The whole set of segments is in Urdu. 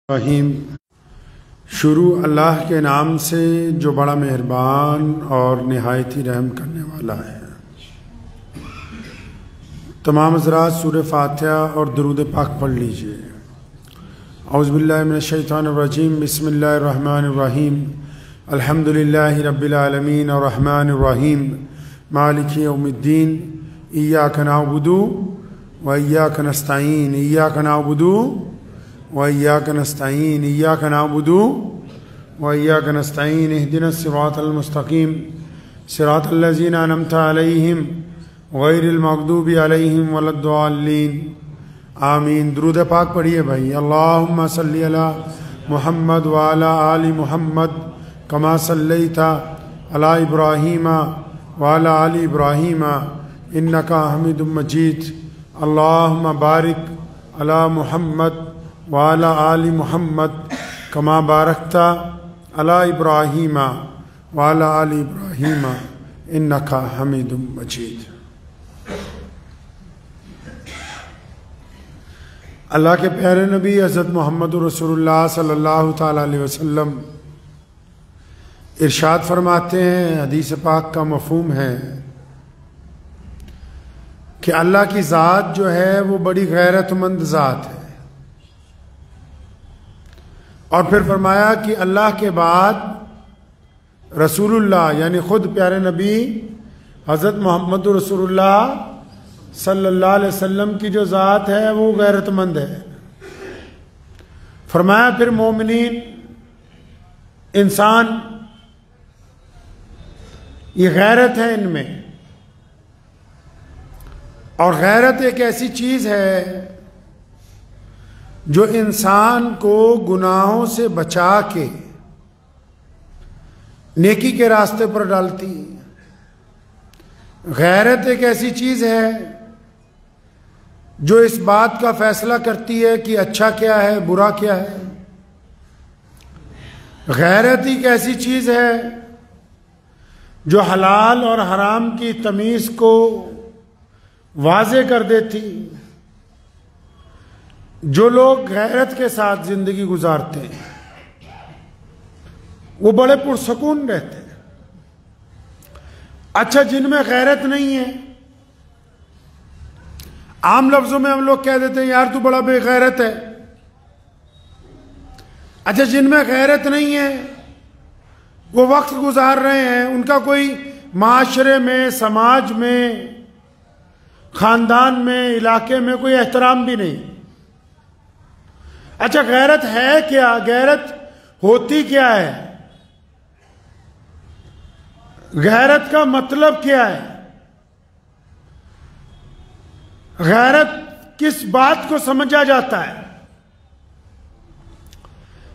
رحیم۔ شروع اللہ کے نام سے جو بڑا مہربان اور نہایت ہی رحم کرنے والا ہے۔ تمام حضرات سورہ فاتحہ اور درود پاک پڑھ لیجئے۔ اعوذ باللہ من الشیطان الرجیم، بسم اللہ الرحمن الرحیم، الحمدللہ رب العالمین الرحمن الرحیم مالک یوم الدین، ایاک نعبد و ایاک نستعین، ایاک نعبد وإياك نستعين، إياك نعبد وإياك نستعين، اهدنا الصراط المستقيم صراط الذين أنعمت عليهم غير المغضوب عليهم ولا الضالين آمین۔ درود پاک پڑھیے بھائی۔ اللہم صلی علی محمد وعلی آل محمد کما صلیت علی ابراہیم وعلی آل ابراہیم انکا حمید مجید۔ اللہم بارک علی محمد وعلی آل محمد کما بارکت علی ابراہیم وعلی آل ابراہیم انکا حمید مجید۔ اللہ کے پیارے نبی حضرت محمد رسول اللہ صلی اللہ تعالیٰ علیہ وسلم ارشاد فرماتے ہیں، حدیث پاک کا مفہوم ہے کہ اللہ کی ذات جو ہے وہ بڑی غیرت مند ذات ہے، اور پھر فرمایا کہ اللہ کے بعد رسول اللہ یعنی خود پیارے نبی حضرت محمد رسول اللہ صلی اللہ علیہ وسلم کی جو ذات ہے وہ غیرت مند ہے۔ فرمایا پھر مومنین انسان یہ غیرت ہے ان میں، اور غیرت ایک ایسی چیز ہے جو انسان کو گناہوں سے بچا کے نیکی کے راستے پر ڈالتی ہے۔ غیرت ایک ایسی چیز ہے جو اس بات کا فیصلہ کرتی ہے کہ اچھا کیا ہے برا کیا ہے۔ غیرت ایک ایسی چیز ہے جو حلال اور حرام کی تمیز کو واضح کر دیتی۔ جو لوگ غیرت کے ساتھ زندگی گزارتے ہیں وہ بڑے پرسکون رہتے ہیں۔ اچھا جن میں غیرت نہیں ہے، عام لفظوں میں ہم لوگ کہہ دیتے ہیں یار تو بڑا بے غیرت ہے۔ اچھا جن میں غیرت نہیں ہے وہ وقت گزار رہے ہیں، ان کا کوئی معاشرے میں، سماج میں، خاندان میں، علاقے میں کوئی احترام بھی نہیں۔ اچھا غیرت ہے کیا؟ غیرت ہوتی کیا ہے؟ غیرت کا مطلب کیا ہے؟ غیرت کس بات کو سمجھا جاتا ہے؟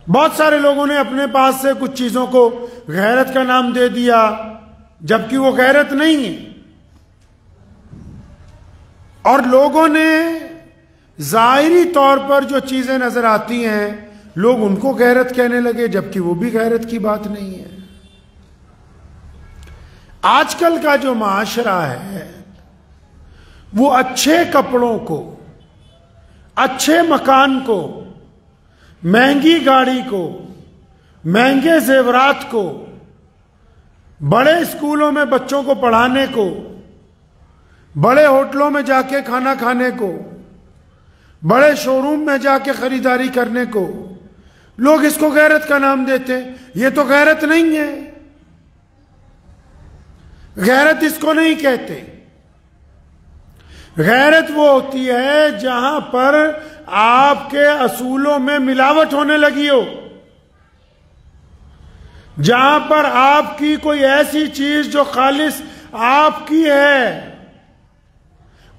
بہت سارے لوگوں نے اپنے پاس سے کچھ چیزوں کو غیرت کا نام دے دیا جبکہ وہ غیرت نہیں ہے، اور لوگوں نے ظاہری طور پر جو چیزیں نظر آتی ہیں لوگ ان کو غیرت کہنے لگے جبکہ وہ بھی غیرت کی بات نہیں ہے۔ آج کل کا جو معاشرہ ہے وہ اچھے کپڑوں کو، اچھے مکان کو، مہنگی گاڑی کو، مہنگے زیورات کو، بڑے اسکولوں میں بچوں کو پڑھانے کو، بڑے ہوٹلوں میں جا کے کھانا کھانے کو، بڑے شو روم میں جا کے خریداری کرنے کو لوگ اس کو غیرت کا نام دیتے ہیں۔ یہ تو غیرت نہیں ہے، غیرت اس کو نہیں کہتے۔ غیرت وہ ہوتی ہے جہاں پر آپ کے اصولوں میں ملاوٹ ہونے لگی ہو، جہاں پر آپ کی کوئی ایسی چیز جو خالص آپ کی ہے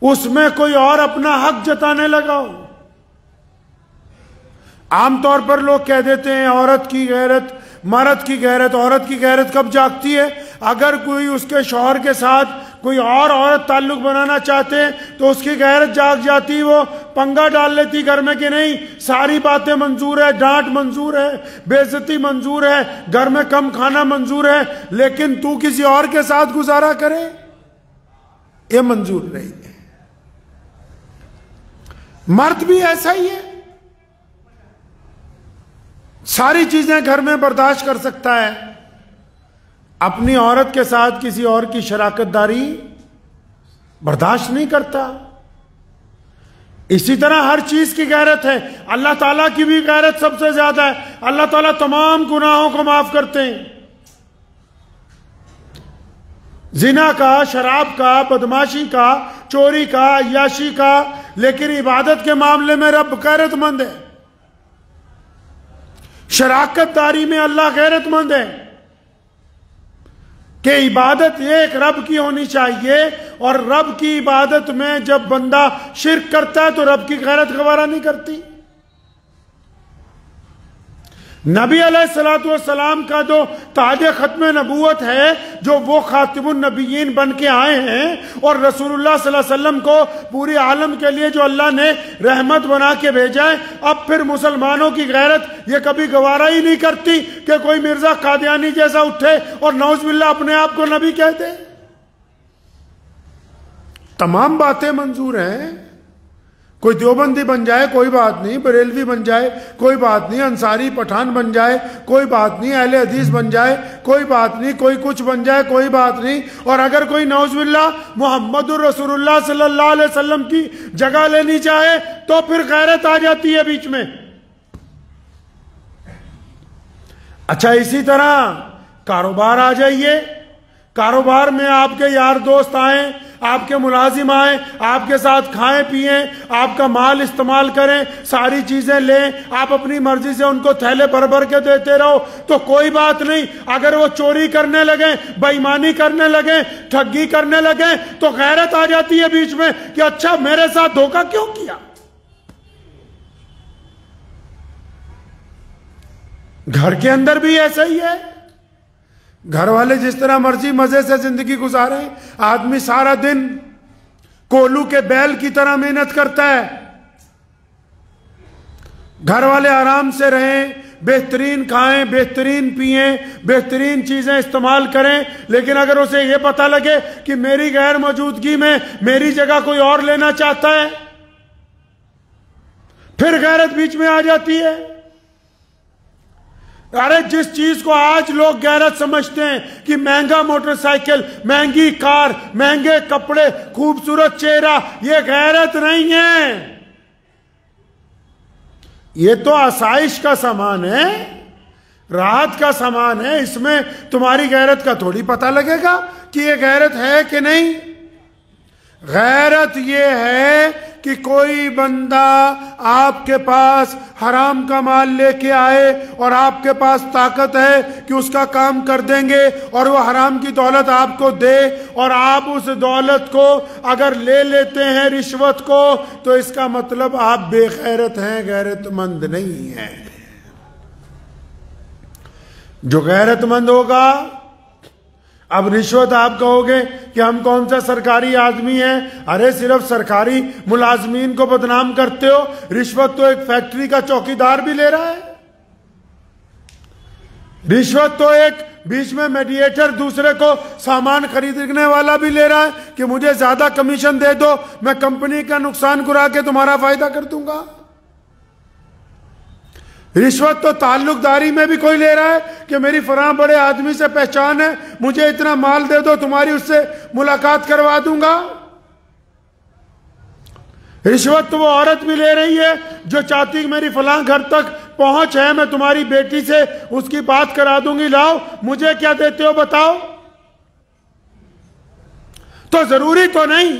اس میں کوئی اور اپنا حق جتانے لگا ہو۔ عام طور پر لوگ کہہ دیتے ہیں عورت کی غیرت، مرد کی غیرت۔ عورت کی غیرت کب جاگتی ہے؟ اگر کوئی اس کے شوہر کے ساتھ کوئی اور عورت تعلق بنانا چاہتے ہیں تو اس کی غیرت جاگ جاتی، وہ پنگا ڈال لیتی گھر میں کہ نہیں ساری باتیں منظور ہے، ڈانٹ منظور ہے، بے عزتی منظور ہے، گھر میں کم کھانا منظور ہے، لیکن تو کسی اور کے ساتھ گزارا کرے یہ منظور نہیں ہے۔ مرد بھی ایسا ہی ہے۔ ساری چیزیں گھر میں برداشت کر سکتا ہے، اپنی عورت کے ساتھ کسی اور کی شراکت داری برداشت نہیں کرتا۔ اسی طرح ہر چیز کی غیرت ہے، اللہ تعالیٰ کی بھی غیرت سب سے زیادہ ہے، اللہ تعالیٰ تمام گناہوں کو معاف کرتے ہیں، زنا کا، شراب کا، بدماشی کا، چوری کا، عیاشی کا، لیکن عبادت کے معاملے میں رب غیرت مند ہے، شراکت داری میں اللہ غیرت مند ہے کہ عبادت ایک رب کی ہونی چاہیے، اور رب کی عبادت میں جب بندہ شرک کرتا ہے تو رب کی غیرت گوارا نہیں کرتی۔ نبی علیہ السلام کا جو تاج ختم نبوت ہے، جو وہ خاتم النبیین بن کے آئے ہیں، اور رسول اللہ صلی اللہ علیہ وسلم کو پوری عالم کے لیے جو اللہ نے رحمت بنا کے بھیجا ہے، اب پھر مسلمانوں کی غیرت یہ کبھی گوارا ہی نہیں کرتی کہ کوئی مرزا قادیانی جیسا اٹھے اور نعوذ باللہ اپنے آپ کو نبی کہہ دے۔ تمام باتیں منظور ہیں، کوئی دیوبندی بن جائے کوئی بات نہیں، بریلوی بن جائے کوئی بات نہیں، انصاری پٹھان بن جائے کوئی بات نہیں، اہل حدیث بن جائے کوئی بات نہیں، کوئی کچھ بن جائے کوئی بات نہیں، اور اگر کوئی نعوذ باللہ محمد الرسول اللہ صلی اللہ علیہ وسلم کی جگہ لینی چاہے تو پھر غیرت آ جاتی ہے بیچ میں۔ اچھا، اسی طرح کاروبار آ جائیے، کاروبار میں آپ کے یار دوست آئیں، آپ کے ملازم آئیں، آپ کے ساتھ کھائیں پیئیں، آپ کا مال استعمال کریں، ساری چیزیں لیں، آپ اپنی مرضی سے ان کو تھیلے بھر بھر کے دیتے رہو تو کوئی بات نہیں۔ اگر وہ چوری کرنے لگیں، بے ایمانی کرنے لگیں، ٹھگی کرنے لگیں تو غیرت آ جاتی ہے بیچ میں کہ اچھا میرے ساتھ دھوکہ کیوں کیا۔ گھر کے اندر بھی ایسا ہی ہے، گھر والے جس طرح مرضی مزے سے زندگی گزاریں، آدمی سارا دن کولو کے بیل کی طرح محنت کرتا ہے، گھر والے آرام سے رہیں، بہترین کھائیں، بہترین پئیں، بہترین چیزیں استعمال کریں، لیکن اگر اسے یہ پتہ لگے کہ میری غیر موجودگی میں میری جگہ کوئی اور لینا چاہتا ہے، پھر غیرت بیچ میں آ جاتی ہے۔ ارے جس چیز کو آج لوگ غیرت سمجھتے ہیں کہ مہنگا موٹر سائیکل، مہنگی کار، مہنگے کپڑے، خوبصورت چہرہ، یہ غیرت نہیں ہے، یہ تو آسائش کا سامان ہے، راحت کا سامان ہے، اس میں تمہاری غیرت کا تھوڑی پتہ لگے گا کہ یہ غیرت ہے کہ نہیں۔ غیرت یہ ہے کہ کوئی بندہ آپ کے پاس حرام کا مال لے کے آئے اور آپ کے پاس طاقت ہے کہ اس کا کام کر دیں گے، اور وہ حرام کی دولت آپ کو دے، اور آپ اس دولت کو اگر لے لیتے ہیں رشوت کو، تو اس کا مطلب آپ بے غیرت ہیں، غیرت مند نہیں ہیں۔ جو غیرت مند ہوگا، اب رشوت آپ کہو گے کہ ہم کون سا سرکاری آدمی ہیں، ارے صرف سرکاری ملازمین کو بدنام کرتے ہو، رشوت تو ایک فیکٹری کا چوکیدار بھی لے رہا ہے، رشوت تو ایک بیچ میں میڈیٹر دوسرے کو سامان خریدنے والا بھی لے رہا ہے کہ مجھے زیادہ کمیشن دے دو، میں کمپنی کا نقصان کرا کے تمہارا فائدہ کر دوں گا۔ رشوت تو تعلق داری میں بھی کوئی لے رہا ہے کہ میری فلاں بڑے آدمی سے پہچان ہے، مجھے اتنا مال دے دو، تمہاری اس سے ملاقات کروا دوں گا۔ رشوت تو وہ عورت بھی لے رہی ہے جو چاہتی کہ میری فلاں گھر تک پہنچ ہے، میں تمہاری بیٹی سے اس کی بات کرا دوں گی، لاؤ مجھے کیا دیتے ہو بتاؤ۔ تو ضروری تو نہیں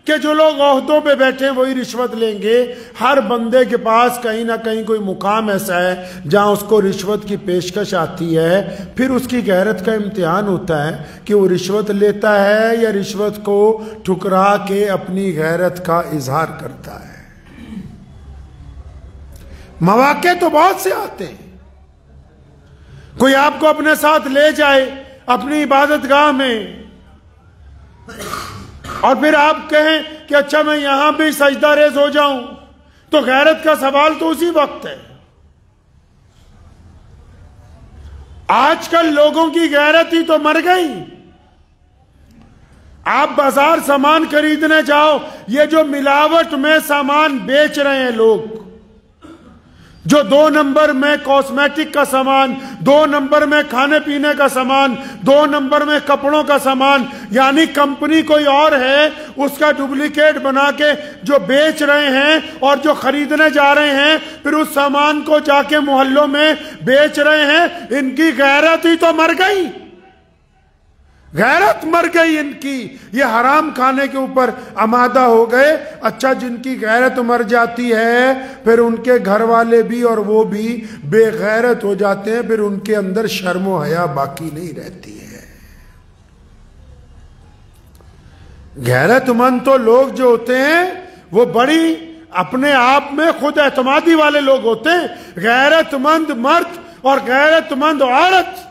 کہ جو لوگ عہدوں پہ بیٹھے وہی رشوت لیں گے، ہر بندے کے پاس کہیں نہ کہیں کوئی مقام ایسا ہے جہاں اس کو رشوت کی پیشکش آتی ہے، پھر اس کی غیرت کا امتحان ہوتا ہے کہ وہ رشوت لیتا ہے یا رشوت کو ٹھکرا کے اپنی غیرت کا اظہار کرتا ہے۔ مواقع تو بہت سے آتے ہیں، کوئی آپ کو اپنے ساتھ لے جائے اپنی عبادت گاہ میں اور پھر آپ کہیں کہ اچھا میں یہاں بھی سجدہ ریز ہو جاؤں، تو غیرت کا سوال تو اسی وقت ہے۔ آج کل لوگوں کی غیرت ہی تو مر گئی۔ آپ بازار سامان خریدنے جاؤ، یہ جو ملاوٹ میں سامان بیچ رہے ہیں لوگ، جو 2 نمبر میں کاسمیٹک کا سامان، 2 نمبر میں کھانے پینے کا سامان، 2 نمبر میں کپڑوں کا سامان، یعنی کمپنی کوئی اور ہے اس کا ڈپلیکیٹ بنا کے جو بیچ رہے ہیں اور جو خریدنے جا رہے ہیں پھر اس سامان کو جا کے محلوں میں بیچ رہے ہیں، ان کی غیرت ہی تو مر گئی، غیرت مر گئی ان کی، یہ حرام کھانے کے اوپر آمادہ ہو گئے۔ اچھا، جن کی غیرت مر جاتی ہے پھر ان کے گھر والے بھی اور وہ بھی بے غیرت ہو جاتے ہیں، پھر ان کے اندر شرم و حیا باقی نہیں رہتی ہے۔ غیرت مند تو لوگ جو ہوتے ہیں وہ بڑی اپنے آپ میں خود اعتمادی والے لوگ ہوتے ہیں۔ غیرت مند مرد اور غیرت مند عورت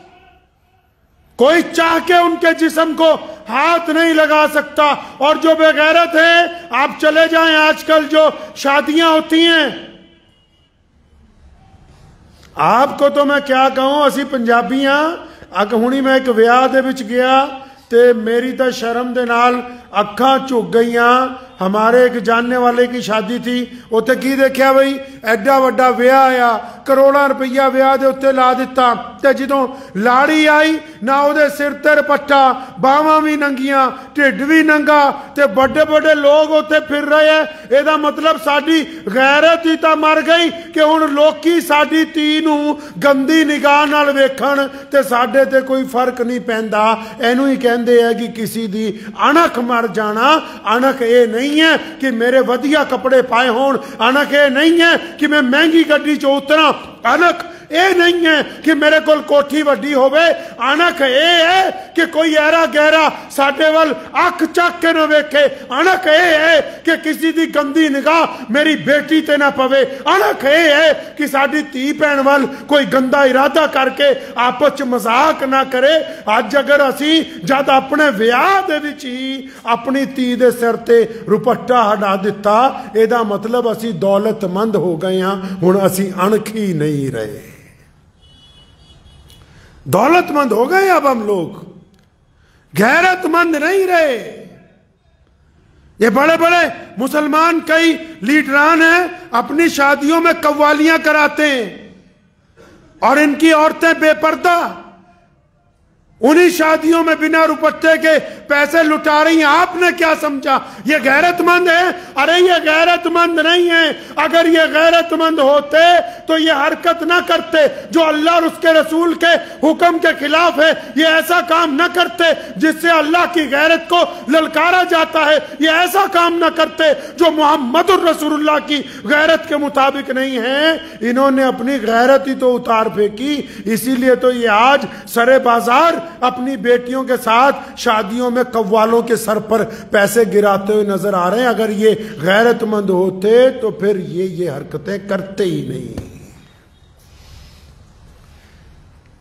کوئی چاہ کے ان کے جسم کو ہاتھ نہیں لگا سکتا، اور جو بے غیرت ہے، آپ چلے جائیں آج کل جو شادیاں ہوتی ہیں، آپ کو تو میں کیا کہوں، اسی پنجابیاں ہونی میں ایک ویاہ دے وچ گیا تے میری تا شرم دے نال اکھاں چک گئیاں۔ ہمارے ایک جاننے والے کی شادی تھی، اوتے کی دیکھیا بھئی ایڈا وڈا ویاہ آیا، کروڑاں روپیہ ویاہ دے اوتے لا دیتا، تے جدوں لاڑی آئی نہ او دے سر تے رپٹا، باواں وی ننگیاں، ٹھڈ وی ننگا، تے بڑے بڑے لوگ اوتے پھر رہے ہیں۔ اے دا مطلب ساڈی غیرت ہی تا مر گئی کہ ہن لوکی ساڈی تی نوں گندی نگاہ نال ویکھن تے ساڈے تے کوئی فرق نہیں پیندا۔ اینو ہی کہندے ہے کہ کسی دی انکھ مر جانا۔ انکھ اے نہیں ہے کہ میرے ودیا کپڑے پائے ہون، انکھ اے نہیں ہے کہ میں مہنگی گڈی چ اتراں، انکھ اے نہیں ہے کہ میرے کول کوٹھی وڈی ہوئے، انکھ اے ہے کہ کوئی ایرا گہرا ساڈے ول اکھ چک کے نہ ویکھے، انکھ اے ہے کہ کسی دی گندی نگاہ میری بیٹی تے نہ پوے، انکھ اے ہے کہ ساڈی تی بہن ول کوئی گندا ارادہ کر کے آپس چ مذاق نہ کرے۔ اج اگر اسی جد اپنے ویاہ دے وچ ہی اپنی تی دے سر تے روپٹا ہٹا دیتا، اے دا مطلب اسی دولت مند ہو گئے ہاں، ہن اسی انکھ ہی نہیں رہے، دولت مند ہو گئے اب ہم لوگ، غیرت مند نہیں رہے۔ یہ بڑے بڑے مسلمان کئی لیڈران ہیں، اپنی شادیوں میں قوالیاں کراتے ہیں اور ان کی عورتیں بے پردہ انہی شادیوں میں بنا روپٹے کے پیسے لٹا رہی ہیں۔ آپ نے کیا سمجھا یہ غیرت مند ہے؟ ارے یہ غیرت مند نہیں ہے۔ اگر یہ غیرت مند ہوتے تو یہ حرکت نہ کرتے جو اللہ اور اس کے رسول کے حکم کے خلاف ہے، یہ ایسا کام نہ کرتے جس سے اللہ کی غیرت کو للکارا جاتا ہے، یہ ایسا کام نہ کرتے جو محمد الرسول اللہ کی غیرت کے مطابق نہیں ہے۔ انہوں نے اپنی غیرت ہی تو اتار پھینکی، اسی لیے تو یہ آج سرے بازار اپنی بیٹیوں کے ساتھ شادیوں میں قوالوں کے سر پر پیسے گراتے ہوئے نظر آ رہے ہیں۔ اگر یہ غیرت مند ہوتے تو پھر یہ حرکتیں کرتے ہی نہیں۔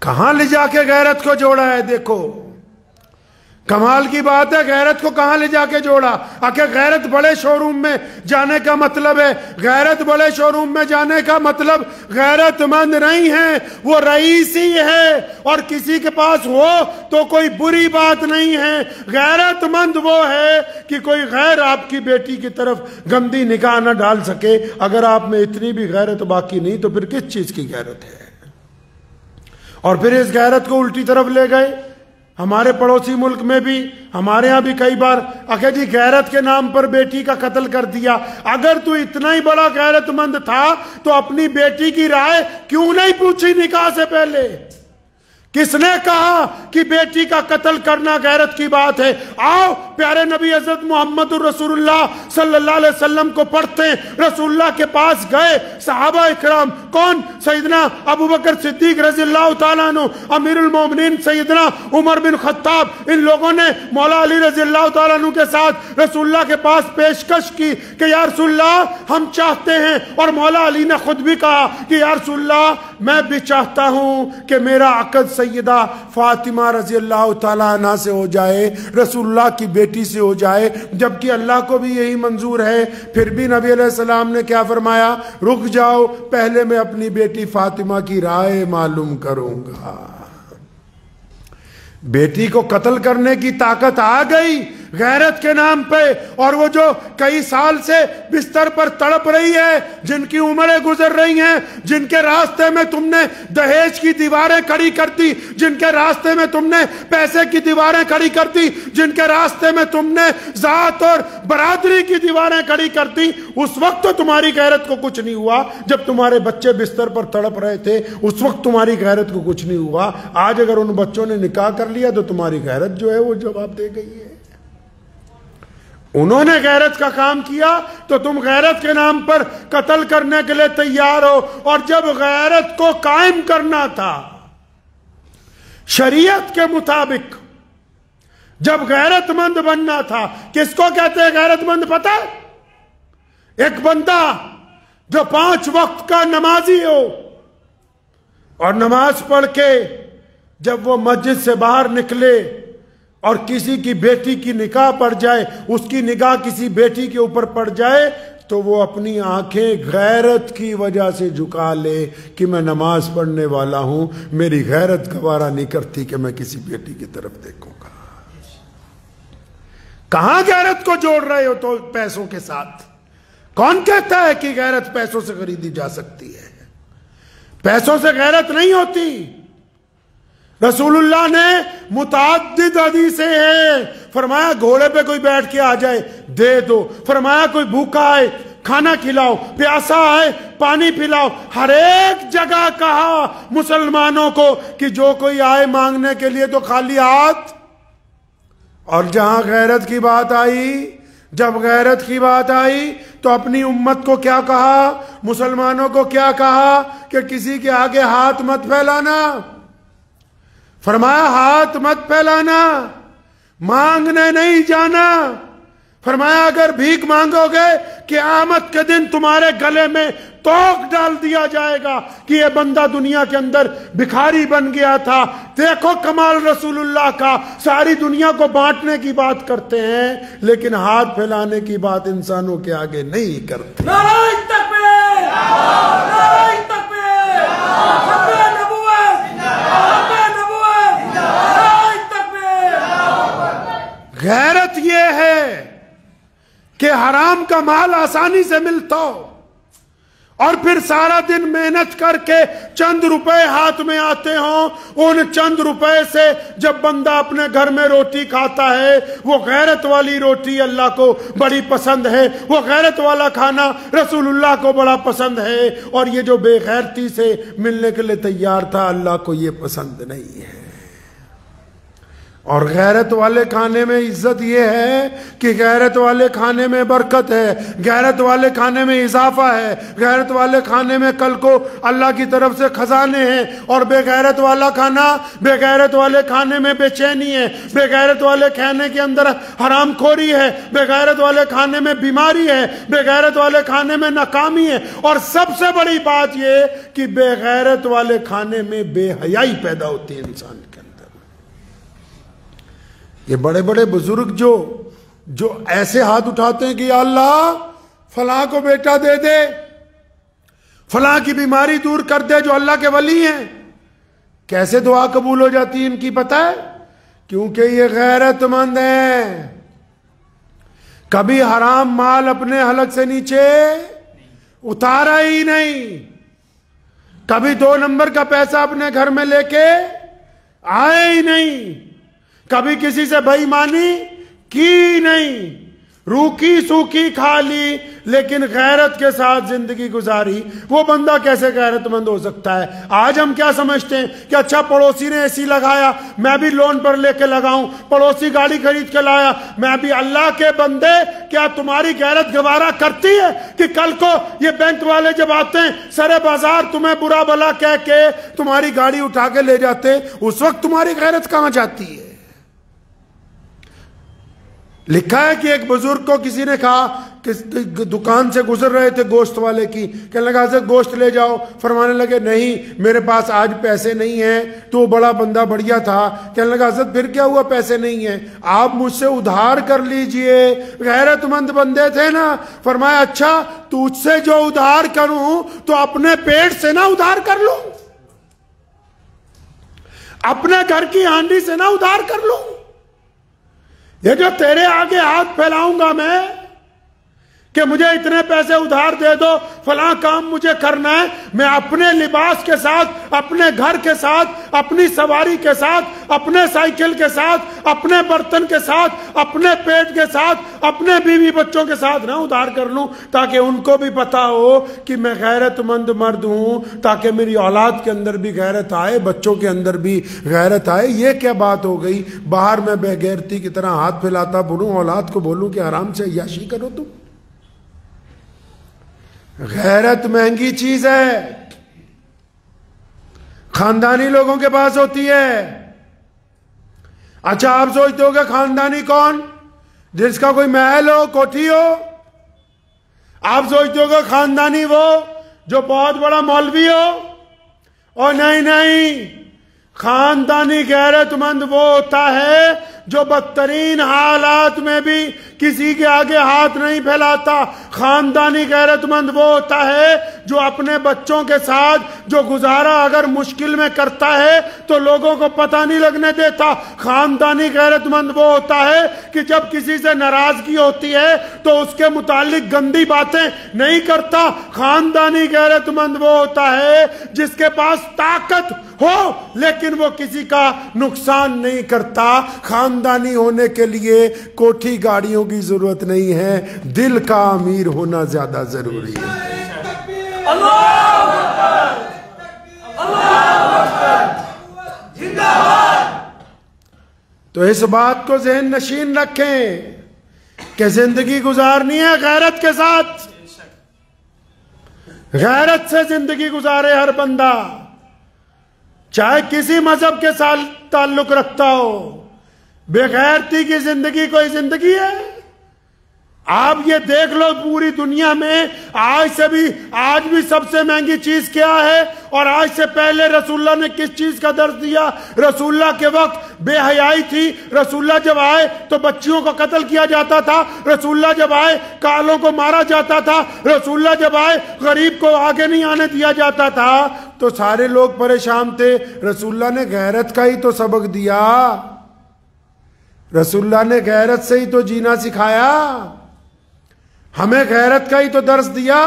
کہاں لے جا کے غیرت کو جوڑا ہے؟ دیکھو کمال کی بات ہے، غیرت کو کہاں لے جا کے جوڑا؟ آخر غیرت بڑے شو روم میں جانے کا مطلب ہے، غیرت بڑے شو روم میں جانے کا مطلب غیرت مند نہیں ہے، وہ رئیس ہی ہے، اور کسی کے پاس ہو تو کوئی بری بات نہیں ہے۔ غیرت مند وہ ہے کہ کوئی غیر آپ کی بیٹی کی طرف گندی نگاہ نہ ڈال سکے۔ اگر آپ میں اتنی بھی غیرت باقی نہیں تو پھر کس چیز کی غیرت ہے؟ اور پھر اس غیرت کو الٹی طرف لے گئے۔ ہمارے پڑوسی ملک میں بھی، ہمارے ہاں بھی کئی بار اکھے جی غیرت کے نام پر بیٹی کا قتل کر دیا۔ اگر تو اتنا ہی بڑا غیرت مند تھا تو اپنی بیٹی کی رائے کیوں نہیں پوچھی نکاح سے پہلے؟ کس نے کہا کہ بیٹی کا قتل کرنا غیرت کی بات ہے؟ آؤ پیارے نبی حضرت محمد الرسول اللہ صلی اللہ علیہ وسلم کو پڑھتے ہیں۔ رسول اللہ کے پاس گئے صحابہ اکرام، کون؟ سیدنا ابو بکر صدیق رضی اللہ تعالیٰ عنہ، امیر المومنین سیدنا عمر بن خطاب، ان لوگوں نے مولا علی رضی اللہ تعالیٰ عنہ کے ساتھ رسول اللہ کے پاس پیشکش کی کہ یا رسول اللہ ہم چاہتے ہیں، اور مولا علی نے خود بھی کہا کہ یا رسول اللہ میں بھی چاہتا ہوں کہ میرا عقد سیدہ فاطمہ رضی اللہ تعالیٰ عنہ سے ہو جائے، رسول اللہ کی بیٹی سے ہو جائے، جبکہ اللہ کو بھی یہی منظور ہے۔ پھر بھی نبی علیہ السلام نے کیا فرمایا؟ رک جاؤ، پہلے میں اپنی بیٹی فاطمہ کی رائے معلوم کروں گا۔ بیٹی کو قتل کرنے کی طاقت آ گئی غیرت کے نام پہ، اور وہ جو کئی سال سے بستر پر تڑپ رہی ہے، جن کی عمریں گزر رہی ہیں، جن کے راستے میں تم نے دہیج کی دیواریں کھڑی کر دی، جن کے راستے میں تم نے پیسے کی دیواریں کھڑی کر دی، جن کے راستے میں تم نے ذات اور برادری کی دیواریں کھڑی کر دی، اس وقت تو تمہاری غیرت کو کچھ نہیں ہوا۔ جب تمہارے بچے بستر پر تڑپ رہے تھے اس وقت تمہاری غیرت کو کچھ نہیں ہوا۔ آج اگر ان بچوں نے نکاح کر لیا تو تمہاری غیرت جو ہے وہ جواب دے گئی ہے۔ انہوں نے غیرت کا کام کیا تو تم غیرت کے نام پر قتل کرنے کے لیے تیار ہو، اور جب غیرت کو قائم کرنا تھا شریعت کے مطابق، جب غیرت مند بننا تھا، کس کو کہتے ہیں غیرت مند پتہ ہے؟ ایک بندہ جو 5 وقت کا نمازی ہو اور نماز پڑھ کے جب وہ مسجد سے باہر نکلے اور کسی کی بیٹی کی نکاح پڑ جائے، اس کی نگاہ کسی بیٹی کے اوپر پڑ جائے تو وہ اپنی آنکھیں غیرت کی وجہ سے جھکا لے کہ میں نماز پڑھنے والا ہوں، میری غیرت گوارا نہیں کرتی کہ میں کسی بیٹی کی طرف دیکھوں گا۔ کہاں غیرت کو جوڑ رہے ہو تو پیسوں کے ساتھ؟ کون کہتا ہے کہ غیرت پیسوں سے خریدی جا سکتی ہے؟ پیسوں سے غیرت نہیں ہوتی۔ رسول اللہ نے متعدد حدیثیں ہیں، فرمایا گھوڑے پہ کوئی بیٹھ کے آ جائے دے دو، فرمایا کوئی بھوکا آئے کھانا کھلاؤ، پیاسا آئے پانی پلاؤ، ہر ایک جگہ کہا مسلمانوں کو کہ جو کوئی آئے مانگنے کے لیے تو خالی ہاتھ۔ اور جہاں غیرت کی بات آئی، جب غیرت کی بات آئی تو اپنی امت کو کیا کہا، مسلمانوں کو کیا کہا کہ کسی کے آگے ہاتھ مت پھیلانا۔ فرمایا ہاتھ مت پھیلانا، مانگنے نہیں جانا۔ فرمایا اگر بھیک مانگو گے قیامت کے دن تمہارے گلے میں توق ڈال دیا جائے گا کہ یہ بندہ دنیا کے اندر بھکاری بن گیا تھا۔ دیکھو کمال رسول اللہ کا، ساری دنیا کو بانٹنے کی بات کرتے ہیں لیکن ہاتھ پھیلانے کی بات انسانوں کے آگے نہیں کرتے۔ نعرہ تکبیر! نعرہ تکبیر! حق نبوت! حق نبوت! نعرہ تکبیر! غیرت یہ ہے کہ حرام کا مال آسانی سے ملتا ہو اور پھر سارا دن محنت کر کے چند روپے ہاتھ میں آتے ہوں، ان چند روپے سے جب بندہ اپنے گھر میں روٹی کھاتا ہے وہ غیرت والی روٹی اللہ کو بڑی پسند ہے، وہ غیرت والا کھانا رسول اللہ کو بڑا پسند ہے، اور یہ جو بے غیرتی سے ملنے کے لیے تیار تھا اللہ کو یہ پسند نہیں ہے۔ اور غیرت والے کھانے میں عزت یہ ہے کہ غیرت والے کھانے میں برکت ہے، غیرت والے کھانے میں اضافہ ہے، غیرت والے کھانے میں کل کو اللہ کی طرف سے خزانے ہیں، اور بے غیرت والا کھانا، بے غیرت والے کھانے میں بے چینی ہے، بے غیرت والے کھانے کے اندر حرام خوری ہے، بے غیرت والے کھانے میں بیماری ہے، بے غیرت والے کھانے میں ناکامی ہے، اور سب سے بڑی بات یہ کہ بے غیرت والے کھانے میں بے حیائی پیدا ہوتی ہے انسان کے۔ یہ بڑے بڑے بزرگ جو ایسے ہاتھ اٹھاتے ہیں کہ یا اللہ فلاں کو بیٹا دے دے، فلاں کی بیماری دور کر دے، جو اللہ کے ولی ہیں، کیسے دعا قبول ہو جاتی ہے ان کی پتہ ہے؟ کیونکہ یہ غیرت مند ہیں، کبھی حرام مال اپنے حلق سے نیچے اتارا ہی نہیں، کبھی 2 نمبر کا پیسہ اپنے گھر میں لے کے آئے ہی نہیں، کبھی کسی سے بے ایمانی کی نہیں، روکی سوکی کھا لی لیکن غیرت کے ساتھ زندگی گزاری۔ وہ بندہ کیسے غیرت مند ہو سکتا ہے؟ آج ہم کیا سمجھتے ہیں کہ اچھا پڑوسی نے اے سی لگایا میں بھی لون پر لے کے لگاؤں، پڑوسی گاڑی خرید کے لایا میں بھی۔ اللہ کے بندے کیا تمہاری غیرت گوارا کرتی ہے کہ کل کو یہ بینک والے جب آتے ہیں سرے بازار تمہیں برا بھلا کہہ کے تمہاری گاڑی اٹھا کے لے جاتے، اس وقت تمہاری غیرت کہاں جاتی ہے؟ لکھا ہے کہ ایک بزرگ کو کسی نے کہا کہ دکان سے گزر رہے تھے گوشت والے کی، کہنے لگا حضرت گوشت لے جاؤ، فرمانے لگے نہیں میرے پاس آج پیسے نہیں ہیں، تو بڑا بندہ بڑھیا تھا، کہنے لگا حضرت پھر کیا ہوا پیسے نہیں ہیں، آپ مجھ سے ادھار کر لیجئے، غیرت مند بندے تھے نا۔ فرمایا اچھا تجھ سے جو ادھار کروں تو اپنے پیٹ سے نہ ادھار کر لوں، اپنے گھر کی ہانڈی سے نہ ادھار کر لوں، یہ جو تیرے آگے ہاتھ پھیلاؤں گا میں کہ مجھے اتنے پیسے ادھار دے دو، فلاں کام مجھے کرنا ہے، میں اپنے لباس کے ساتھ، اپنے گھر کے ساتھ، اپنی سواری کے ساتھ، اپنے سائیکل کے ساتھ، اپنے برتن کے ساتھ، اپنے پیٹ کے ساتھ، اپنے بیوی بچوں کے ساتھ نہ ادھار کر لوں، تاکہ ان کو بھی پتا ہو کہ میں غیرت مند مرد ہوں، تاکہ میری اولاد کے اندر بھی غیرت آئے، بچوں کے اندر بھی غیرت آئے۔ یہ کیا بات ہو گئی؟ باہر میں بے غیرتی کی طرح ہاتھ پھیلاتا بولوں، اولاد کو بولوں کہ آرام سے عیاشی کرو تم۔ غیرت مہنگی چیز ہے، خاندانی لوگوں کے پاس ہوتی ہے۔ اچھا آپ سوچتے ہو کہ خاندانی کون؟ جس کا کوئی محل ہو، کوٹھی ہو؟ آپ سوچتے ہو کہ خاندانی وہ جو بہت بڑا مولوی ہو؟ اور نہیں، خاندانی غیرت مند وہ ہوتا ہے جو بدترین حالات میں بھی کسی کے آگے ہاتھ نہیں پھیلاتا۔ خاندانی غیرت مند وہ ہوتا ہے جو اپنے بچوں کے ساتھ جو گزارا اگر مشکل میں کرتا ہے تو لوگوں کو پتہ نہیں لگنے دیتا۔ خاندانی غیرت مند وہ ہوتا ہے کہ جب کسی سے ناراضگی ہوتی ہے تو اس کے متعلق گندی باتیں نہیں کرتا۔ خاندانی غیرت مند وہ ہوتا ہے جس کے پاس طاقت ہو لیکن وہ کسی کا نقصان نہیں کرتا۔ خاندانی ہونے کے لیے کوٹھی گاڑیوں کی ضرورت نہیں ہے، دل کا امیر ہونا زیادہ ضروری ہے۔ تو اس بات کو ذہن نشین رکھیں کہ زندگی گزارنی ہے غیرت کے ساتھ، غیرت سے زندگی گزارے ہر بندہ، چاہے کسی مذہب کے ساتھ تعلق رکھتا ہو۔ بے غیرتی کی زندگی کوئی زندگی ہے؟ آپ یہ دیکھ لو پوری دنیا میں آج بھی سب سے مہنگی چیز کیا ہے؟ اور آج سے پہلے رسول اللہ نے کس چیز کا درس دیا؟ رسول اللہ کے وقت بے حیائی تھی، رسول اللہ جب آئے تو بچیوں کو قتل کیا جاتا تھا، رسول اللہ جب آئے کالوں کو مارا جاتا تھا، رسول اللہ جب آئے غریب کو آگے نہیں آنے دیا جاتا تھا، تو سارے لوگ پریشان تھے۔ رسول اللہ نے غیرت کا ہی تو سبق دیا، رسول اللہ نے غیرت سے ہی تو جینا سکھایا، ہمیں غیرت کا ہی تو درس دیا،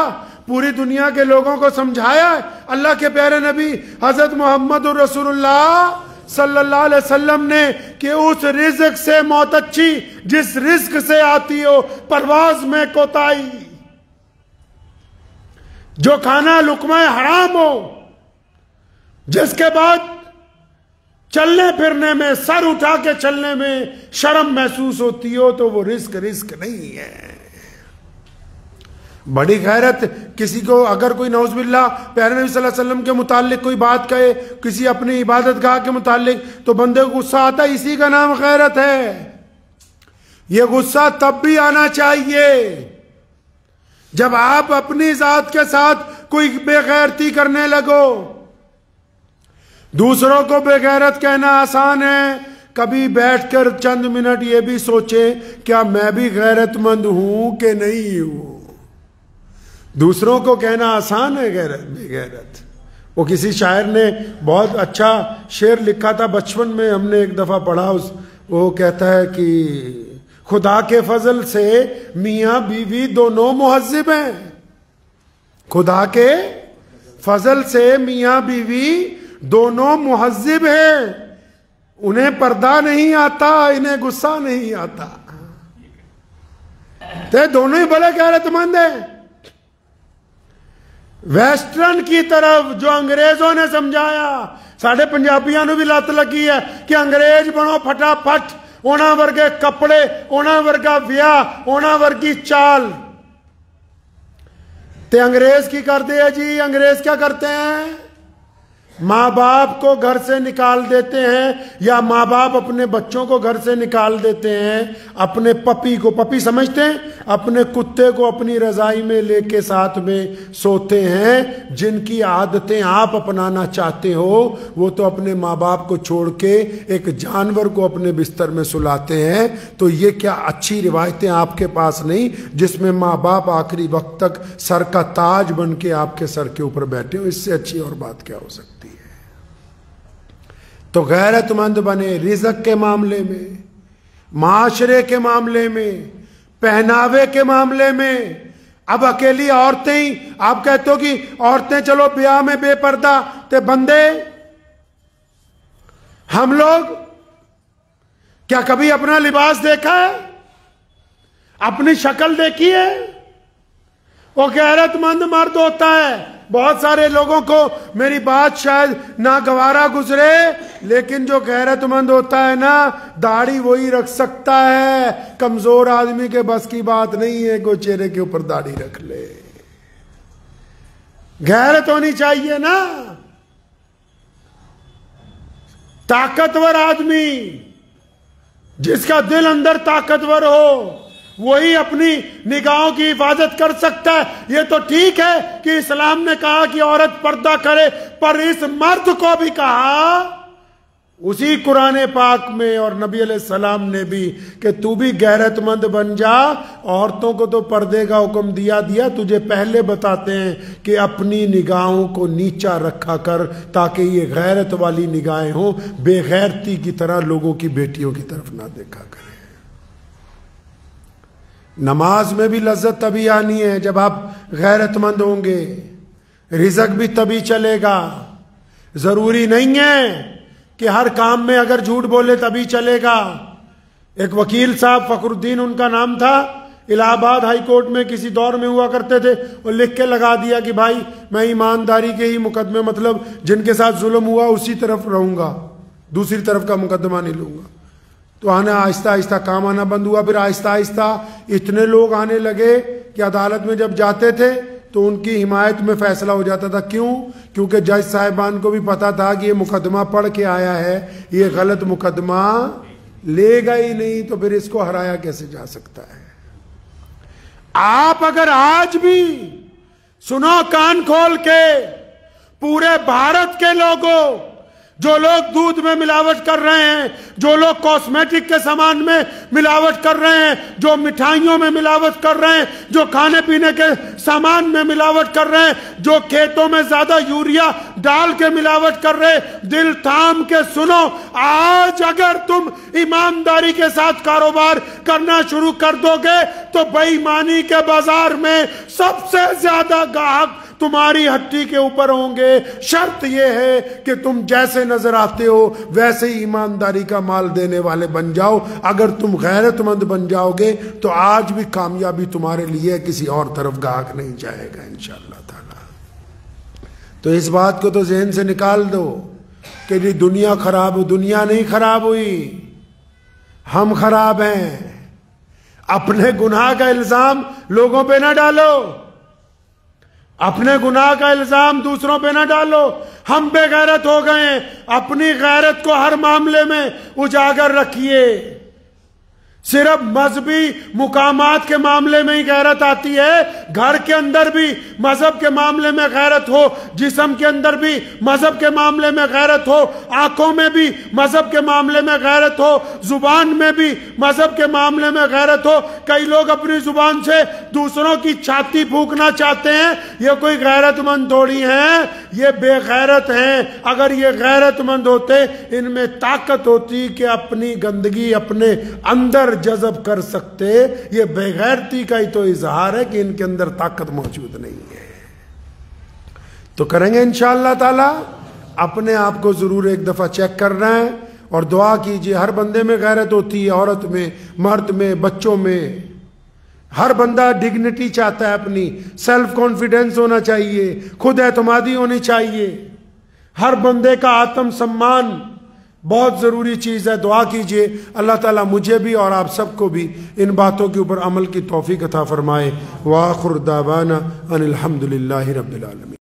پوری دنیا کے لوگوں کو سمجھایا۔ اللہ کے پیارے نبی حضرت محمد رسول اللہ صلی اللہ علیہ وسلم نے کہ اس رزق سے موت اچھی جس رزق سے آتی ہو پرواز میں کوتاہی، جو کھانا لقمہ حرام ہو، جس کے بعد چلنے پھرنے میں سر اٹھا کے چلنے میں شرم محسوس ہوتی ہو تو وہ رزق نہیں ہے۔ بڑی غیرت کسی کو اگر کوئی نعوذ باللہ پیارے نبی صلی اللہ علیہ وسلم کے متعلق کوئی بات کہے، کسی اپنی عبادت گاہ کے متعلق، تو بندے کو غصہ آتا ہے، اسی کا نام غیرت ہے۔ یہ غصہ تب بھی آنا چاہیے جب آپ اپنی ذات کے ساتھ کوئی بے غیرتی کرنے لگو۔ دوسروں کو بے غیرت کہنا آسان ہے، کبھی بیٹھ کر چند منٹ یہ بھی سوچیں کیا میں بھی غیرت مند ہوں کہ نہیں ہوں۔ دوسروں کو کہنا آسان ہے، بے غیرت۔ وہ کسی شاعر نے بہت اچھا شعر لکھا تھا، بچپن میں ہم نے ایک دفعہ پڑھا، وہ کہتا ہے کہ خدا کے فضل سے میاں بیوی دونوں مہذب ہیں، خدا کے فضل سے میاں بیوی دونوں مہذب ہیں، انہیں پردہ نہیں آتا، انہیں غصہ نہیں آتا، تو دونوں ہی بڑے غیرت مند ہیں۔ ویسٹرن کی طرف جو انگریزوں نے سمجھایا، ساڑھے پنجابیاں نو بھی لت لگی ہے کہ انگریز بنو پھٹا پھٹ، اونا ورگے کپڑے، اونا ورگا ویاہ، اونا ورگی چال۔ تے انگریز کی کرتے ہیں جی؟ انگریز کیا کرتے ہیں؟ ماں باپ کو گھر سے نکال دیتے ہیں، یا ماں باپ اپنے بچوں کو گھر سے نکال دیتے ہیں، اپنے پپی کو، پپی سمجھتے ہیں، اپنے کتے کو اپنی رضائی میں لے کے ساتھ میں سوتے ہیں۔ جن کی عادتیں آپ اپنانا چاہتے ہو وہ تو اپنے ماں باپ کو چھوڑ کے ایک جانور کو اپنے بستر میں سلاتے ہیں۔ تو یہ کیا اچھی روایتیں آپ کے پاس نہیں جس میں ماں باپ آخری وقت تک سر کا تاج بن کے آپ کے سر کے اوپر بیٹھے ہو؟ اس سے اچھی اور بات کیا ہو سکتی ہے؟ تو غیرت مند بنے رزق کے معاملے میں، معاشرے کے معاملے میں، پہناوے کے معاملے میں. اب اکیلی عورتیں ہی آپ کہتے ہو کہ عورتیں چلو بیاہ میں بے پردہ تے بندے ہم لوگ کیا کبھی اپنا لباس دیکھا ہے؟ اپنی شکل دیکھی ہے؟ وہ غیرت مند مرد ہوتا ہے. بہت سارے لوگوں کو میری بات شاید ناگوارا گزرے، لیکن جو غیرت مند ہوتا ہے نا، داڑھی وہی رکھ سکتا ہے. کمزور آدمی کے بس کی بات نہیں ہے کہ چہرے کے اوپر داڑھی رکھ لے. غیرت ہونی چاہیے نا. طاقتور آدمی، جس کا دل اندر طاقتور ہو، وہی اپنی نگاہوں کی حفاظت کر سکتا ہے. یہ تو ٹھیک ہے کہ اسلام نے کہا کہ عورت پردہ کرے، پر اس مرد کو بھی کہا اسی قرآن پاک میں اور نبی علیہ السلام نے بھی کہ تو بھی غیرت مند بن جا. عورتوں کو تو پردے کا حکم دیا، تجھے پہلے بتاتے ہیں کہ اپنی نگاہوں کو نیچا رکھا کر تاکہ یہ غیرت والی نگاہیں ہوں، بے غیرتی کی طرح لوگوں کی بیٹیوں کی طرف نہ دیکھا کرے. نماز میں بھی لذت تبھی آنی ہے جب آپ غیرت مند ہوں گے. رزق بھی تبھی چلے گا. ضروری نہیں ہے کہ ہر کام میں اگر جھوٹ بولے تبھی چلے گا. ایک وکیل صاحب فخر الدین ان کا نام تھا، الہ آباد ہائی کورٹ میں کسی دور میں ہوا کرتے تھے. اور لکھ کے لگا دیا کہ بھائی میں ایمانداری کے ہی مقدمے، مطلب جن کے ساتھ ظلم ہوا اسی طرف رہوں گا، دوسری طرف کا مقدمہ نہیں لوں گا. تو آہستہ آہستہ کام آنا بند ہوا. پھر آہستہ آہستہ اتنے لوگ آنے لگے کہ عدالت میں جب جاتے تھے تو ان کی حمایت میں فیصلہ ہو جاتا تھا. کیوں؟ کیونکہ جج صاحبان کو بھی پتا تھا کہ یہ مقدمہ پڑھ کے آیا ہے، یہ غلط مقدمہ لے گا ہی نہیں، تو پھر اس کو ہرایا کیسے جا سکتا ہے. آپ اگر آج بھی سنو کان کھول کے، پورے بھارت کے لوگوں، جو لوگ دودھ میں ملاوٹ کر رہے ہیں، جو لوگ کاسمیٹک کے سامان میں ملاوٹ کر رہے ہیں، جو مٹھائیوں میں ملاوٹ کر رہے ہیں، جو کھانے پینے کے سامان میں ملاوٹ کر رہے ہیں، جو کھیتوں میں زیادہ یوریا ڈال کے ملاوٹ کر رہے، دل تھام کے سنو. آج اگر تم ایمانداری کے ساتھ کاروبار کرنا شروع کر دو گے تو بے ایمانی کے بازار میں سب سے زیادہ گاہک تمہاری ہٹی کے اوپر ہوں گے. شرط یہ ہے کہ تم جیسے نظر آتے ہو ویسے ہی ایمانداری کا مال دینے والے بن جاؤ. اگر تم غیرت مند بن جاؤ گے تو آج بھی کامیابی تمہارے لیے کسی اور طرف گاہک نہیں جائے گا انشاءاللہ تعالی. تو اس بات کو تو ذہن سے نکال دو کہ یہ دنیا خراب ہو. دنیا نہیں خراب ہوئی، ہم خراب ہیں. اپنے گناہ کا الزام لوگوں پہ نہ ڈالو، اپنے گناہ کا الزام دوسروں پہ نہ ڈالو. ہم بے غیرت ہو گئے ہیں. اپنی غیرت کو ہر معاملے میں اجاگر رکھیے. صرف مذہبی مقامات کے معاملے میں ہی غیرت آتی ہے. گھر کے اندر بھی مذہب کے معاملے میں غیرت ہو، جسم کے اندر بھی مذہب کے معاملے میں غیرت ہو، آنکھوں میں بھی مذہب کے معاملے میں غیرت ہو، زبان میں بھی مذہب کے معاملے میں غیرت ہو. کئی لوگ اپنی زبان سے دوسروں کی چھاتی پھونکنا چاہتے ہیں. یہ کوئی غیرت مند تھوڑی ہیں، یہ بے غیرت ہیں. اگر یہ غیرت مند ہوتے، ان میں طاقت ہوتی کہ اپنی گندگی اپنے اندر جذب کر سکتے. یہ بے غیرتی کا ہی تو اظہار ہے کہ ان کے اندر طاقت موجود نہیں ہے. تو کریں گے انشاءاللہ تعالی. اپنے آپ کو ضرور ایک دفعہ چیک کرنا ہے اور دعا کیجئے. ہر بندے میں غیرت ہوتی ہے، عورت میں، مرد میں، بچوں میں. ہر بندہ ڈگنیٹی چاہتا ہے، اپنی سیلف کانفیڈنس ہونا چاہیے، خود اعتمادی ہونی چاہیے. ہر بندے کا آتم سمان بہت ضروری چیز ہے. دعا کیجئے اللہ تعالیٰ مجھے بھی اور آپ سب کو بھی ان باتوں کے اوپر عمل کی توفیق عطا فرمائے. وآخر دعوانا ان الحمدللہ رب العالمین.